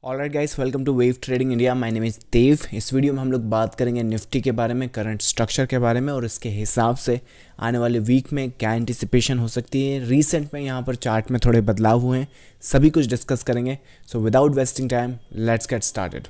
Alright guys, welcome to wave trading India. My name is Dev. इस video में हम लोग बात करेंगे निफ्टी के बारे में, करंट स्ट्रक्चर के बारे में और इसके हिसाब से आने वाले वीक में क्या एंटिसिपेशन हो सकती है। रीसेंट में यहाँ पर चार्ट में थोड़े बदलाव हुए हैं, सभी कुछ डिस्कस करेंगे। So without wasting time let's get started.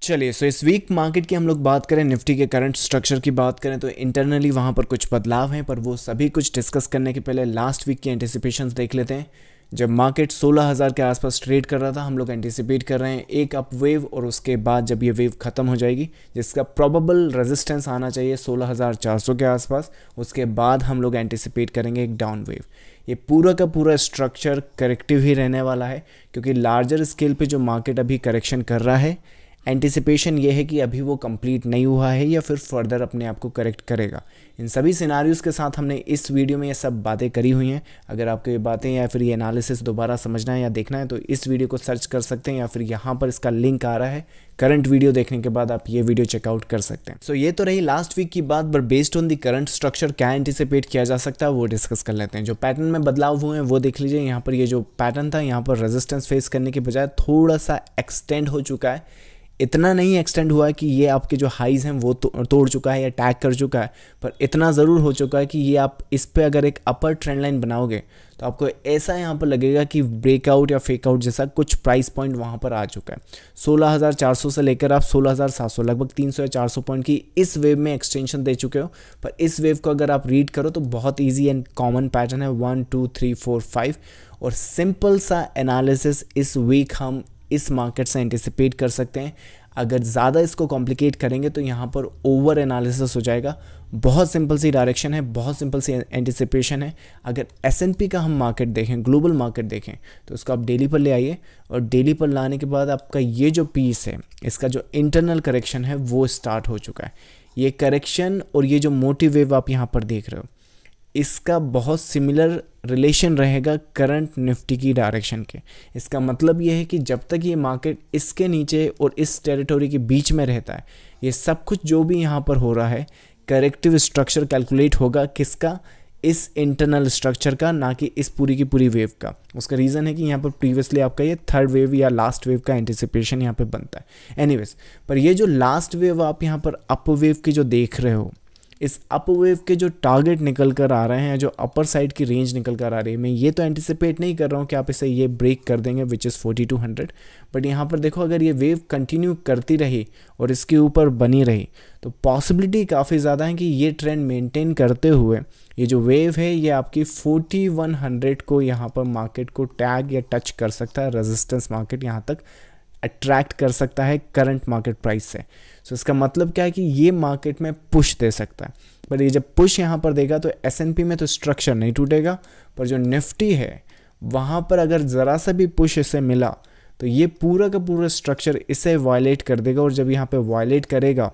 चलिए, सो इस वीक मार्केट की हम लोग बात करें, निफ्टी के करंट स्ट्रक्चर की बात करें तो इंटरनली वहाँ पर कुछ बदलाव हैं, पर वो सभी कुछ डिस्कस करने के पहले लास्ट वीक की एंटिसिपेशंस देख लेते हैं। जब मार्केट 16,000 के आसपास ट्रेड कर रहा था, हम लोग एंटिसिपेट कर रहे हैं एक अप वेव, और उसके बाद जब ये वेव ख़त्म हो जाएगी, जिसका प्रोबेबल रेजिस्टेंस आना चाहिए 16,400 के आसपास, उसके बाद हम लोग एंटिसिपेट करेंगे एक डाउन वेव। ये पूरा का पूरा स्ट्रक्चर करेक्टिव ही रहने वाला है, क्योंकि लार्जर स्केल पे जो मार्केट अभी करेक्शन कर रहा है, एंटिसिपेशन ये है कि अभी वो कंप्लीट नहीं हुआ है या फिर फर्दर अपने आप को करेक्ट करेगा। इन सभी सिनारियोज़ के साथ हमने इस वीडियो में ये सब बातें करी हुई हैं। अगर आपको ये बातें या फिर ये एनालिसिस दोबारा समझना है या देखना है तो इस वीडियो को सर्च कर सकते हैं, या फिर यहाँ पर इसका लिंक आ रहा है। करंट वीडियो देखने के बाद आप ये वीडियो चेकआउट कर सकते हैं। सो ये तो रही लास्ट वीक की बात, but based on the current structure क्या एंटिसिपेट किया जा सकता है वो डिस्कस कर लेते हैं। जो पैटर्न में बदलाव हुए हैं वो देख लीजिए। यहाँ पर ये जो पैटर्न था, यहाँ पर रेजिस्टेंस फेस करने के बजाय थोड़ा सा एक्सटेंड हो चुका है। इतना नहीं एक्सटेंड हुआ है कि ये आपके जो हाइज हैं वो तोड़ चुका है या टैग कर चुका है, पर इतना ज़रूर हो चुका है कि ये आप इस पे अगर एक अपर ट्रेंड लाइन बनाओगे तो आपको ऐसा यहाँ पर लगेगा कि ब्रेकआउट या फेकआउट जैसा कुछ प्राइस पॉइंट वहाँ पर आ चुका है। 16,400 से लेकर आप 16,700, लगभग 300 या 400 पॉइंट की इस वेव में एक्सटेंशन दे चुके हो। पर इस वेव को अगर आप रीड करो तो बहुत ईजी एंड कॉमन पैटर्न है, 1 2 3 4 5, और सिंपल सा एनालिसिस इस वीक हम इस मार्केट से एंटिसिपेट कर सकते हैं। अगर ज़्यादा इसको कॉम्प्लिकेट करेंगे तो यहाँ पर ओवर एनालिसिस हो जाएगा। बहुत सिंपल सी डायरेक्शन है, बहुत सिंपल सी एंटिसिपेशन है। अगर S&P का हम मार्केट देखें, ग्लोबल मार्केट देखें, तो उसको आप डेली पर ले आइए, और डेली पर लाने के बाद आपका ये जो पीस है, इसका जो इंटरनल करेक्शन है वो स्टार्ट हो चुका है। ये करेक्शन और ये जो मोटी वेव आप यहाँ पर देख रहे हो, इसका बहुत सिमिलर रिलेशन रहेगा करंट निफ्टी की डायरेक्शन के। इसका मतलब ये है कि जब तक ये मार्केट इसके नीचे और इस टेरिटोरी के बीच में रहता है, ये सब कुछ जो भी यहाँ पर हो रहा है, करेक्टिव स्ट्रक्चर कैलकुलेट होगा किसका, इस इंटरनल स्ट्रक्चर का, ना कि इस पूरी की पूरी वेव का। उसका रीज़न है कि यहाँ पर प्रीवियसली आपका ये थर्ड वेव या लास्ट वेव का एंटिसिपेशन यहाँ पे बनता है। एनीवेज, पर ये जो लास्ट वेव आप यहाँ पर अप वेव की जो देख रहे हो, इस अप वेव के जो टारगेट निकल कर आ रहे हैं, जो अपर साइड की रेंज निकल कर आ रही है, मैं ये तो एंटिसिपेट नहीं कर रहा हूँ कि आप इसे ये ब्रेक कर देंगे विच इज़ 4200, बट यहाँ पर देखो, अगर ये वेव कंटिन्यू करती रही और इसके ऊपर बनी रही तो पॉसिबिलिटी काफ़ी ज़्यादा है कि ये ट्रेंड मेंटेन करते हुए ये जो वेव है ये आपकी 4100 को यहाँ पर मार्केट को टैग या टच कर सकता है। रेजिस्टेंस मार्केट यहाँ तक अट्रैक्ट कर सकता है करंट मार्केट प्राइस से। सो इसका मतलब क्या है कि ये मार्केट में पुश दे सकता है। पर ये जब पुश यहाँ पर देगा तो S&P में तो स्ट्रक्चर नहीं टूटेगा, पर जो निफ्टी है वहाँ पर अगर ज़रा सा भी पुश इसे मिला तो ये पूरा का पूरा स्ट्रक्चर इसे वायलेट कर देगा, और जब यहाँ पे वायलेट करेगा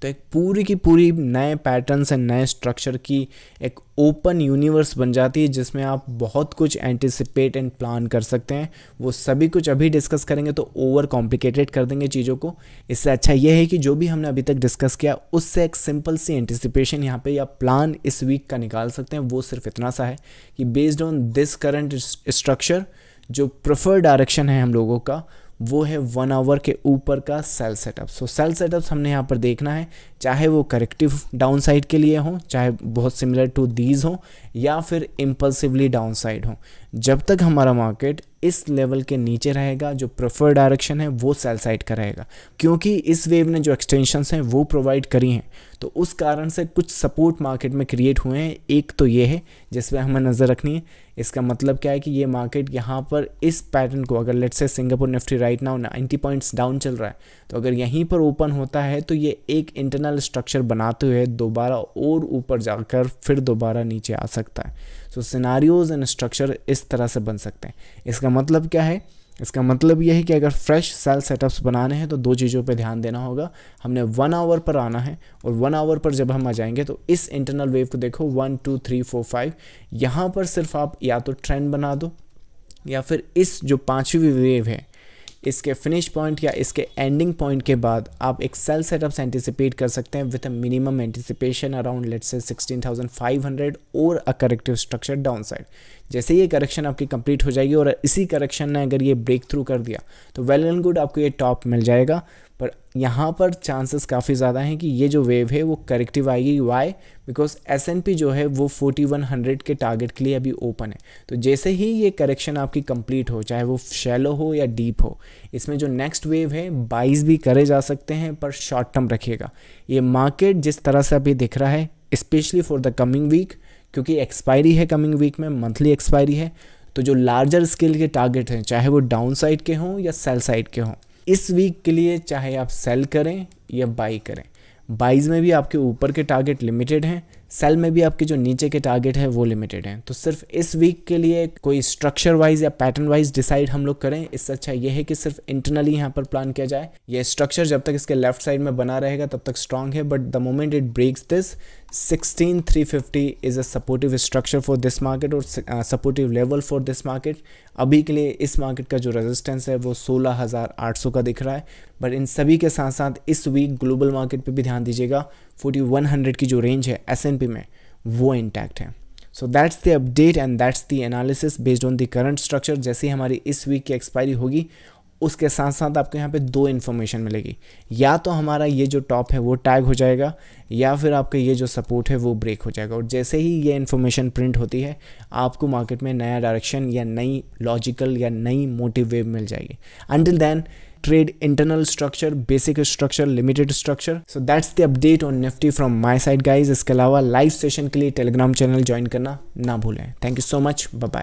तो एक पूरी की पूरी नए पैटर्न्स एंड नए स्ट्रक्चर की एक ओपन यूनिवर्स बन जाती है, जिसमें आप बहुत कुछ एंटिसिपेट एंड प्लान कर सकते हैं। वो सभी कुछ अभी डिस्कस करेंगे तो ओवर कॉम्प्लिकेटेड कर देंगे चीज़ों को। इससे अच्छा ये है कि जो भी हमने अभी तक डिस्कस किया उससे एक सिंपल सी एंटिसिपेशन यहाँ पे या प्लान इस वीक का निकाल सकते हैं। वो सिर्फ इतना सा है कि based on this current structure, जो प्रेफर्ड डायरेक्शन है हम लोगों का, वो है 1 आवर के ऊपर का सेल सेटअप। सो सेल सेटअप्स हमने यहाँ पर देखना है, चाहे वो करेक्टिव डाउन साइड के लिए हो, चाहे बहुत सिमिलर टू दीज हो, या फिर इम्पल्सिवली डाउन साइड हो। जब तक हमारा मार्केट इस लेवल के नीचे रहेगा, जो प्रेफर्ड डायरेक्शन है वो सेल साइड का रहेगा, क्योंकि इस वेव ने जो एक्सटेंशंस हैं वो प्रोवाइड करी हैं, तो उस कारण से कुछ सपोर्ट मार्केट में क्रिएट हुए हैं। एक तो ये है जिस पर हमें नज़र रखनी है। इसका मतलब क्या है कि ये मार्केट यहाँ पर इस पैटर्न को, अगर let's say Singapore Nifty right now 90 points down चल रहा है, तो अगर यहीं पर ओपन होता है तो ये एक इंटरनल स्ट्रक्चर बनाते हुए दोबारा और ऊपर जाकर फिर दोबारा नीचे आ सकता है। सो सिनारियोज एंड स्ट्रक्चर इस तरह से बन सकते हैं। इसका मतलब क्या है? इसका मतलब यह है कि अगर फ्रेश सेल सेटअप्स बनाने हैं तो दो चीज़ों पे ध्यान देना होगा। हमने 1 आवर पर आना है, और 1 आवर पर जब हम आ जाएंगे तो इस इंटरनल वेव को देखो 1 2 3 4 5, यहाँ पर सिर्फ आप या तो ट्रेंड बना दो, या फिर इस जो 5वीं वेव है इसके फिनिश पॉइंट या इसके एंडिंग पॉइंट के बाद आप एक सेल सेटअप से एंटिसिपेट कर सकते हैं with a minimum anticipation around let's say 16,500 और a corrective structure down side. जैसे ये करेक्शन आपकी कंप्लीट हो जाएगी और इसी करेक्शन ने अगर ये ब्रेक थ्रू कर दिया तो वेल एंड गुड, आपको ये टॉप मिल जाएगा। पर यहाँ पर चांसेस काफ़ी ज़्यादा हैं कि ये जो वेव है वो करेक्टिव आएगी। वाई? बिकॉज S&P जो है वो 4100 के टारगेट के लिए अभी ओपन है। तो जैसे ही ये करेक्शन आपकी कंप्लीट हो, चाहे वो शैलो हो या डीप हो, इसमें जो नेक्स्ट वेव है बाइज भी करे जा सकते हैं, पर शॉर्ट टर्म रखिएगा। ये मार्केट जिस तरह से अभी दिख रहा है, specially for the coming week, क्योंकि एक्सपायरी है कमिंग वीक में, मंथली एक्सपायरी है, तो जो लार्जर स्केल के टारगेट हैं, चाहे वो डाउन साइड के हों या सेल साइड के हों, इस वीक के लिए चाहे आप सेल करें या बाई करें, बाइज में भी आपके ऊपर के टारगेट लिमिटेड हैं, सेल में भी आपके जो नीचे के टारगेट है वो लिमिटेड हैं। तो सिर्फ इस वीक के लिए कोई स्ट्रक्चर वाइज या पैटर्न वाइज डिसाइड हम लोग करें, इससे अच्छा ये है कि सिर्फ इंटरनली यहाँ पर प्लान किया जाए। ये स्ट्रक्चर जब तक इसके लेफ्ट साइड में बना रहेगा तब तक स्ट्रांग है, but the moment it breaks this 16,350 is a supportive structure for this market और supportive level for this market. अभी के लिए इस मार्केट का जो रेजिस्टेंस है वो 16,800 का दिख रहा है। बट इन सभी के साथ साथ इस वीक ग्लोबल मार्केट पे भी ध्यान दीजिएगा, 4100 की जो रेंज है S&P में वो इंटैक्ट है। सो that's the update and that's the analysis based on the current structure. जैसे ही हमारी इस वीक की एक्सपायरी होगी, उसके साथ साथ आपको यहाँ पे दो इन्फॉर्मेशन मिलेगी, या तो हमारा ये जो टॉप है वो टैग हो जाएगा, या फिर आपका ये जो सपोर्ट है वो ब्रेक हो जाएगा। और जैसे ही ये इन्फॉर्मेशन प्रिंट होती है, आपको मार्केट में नया डायरेक्शन या नई लॉजिकल या नई मोटिव वेव मिल जाएगी। Until then trade internal structure, basic structure, limited structure. So that's the update on Nifty from my side guys. इसके अलावा लाइव सेशन के लिए टेलीग्राम चैनल ज्वाइन करना ना भूलें। Thank you so much, bye bye.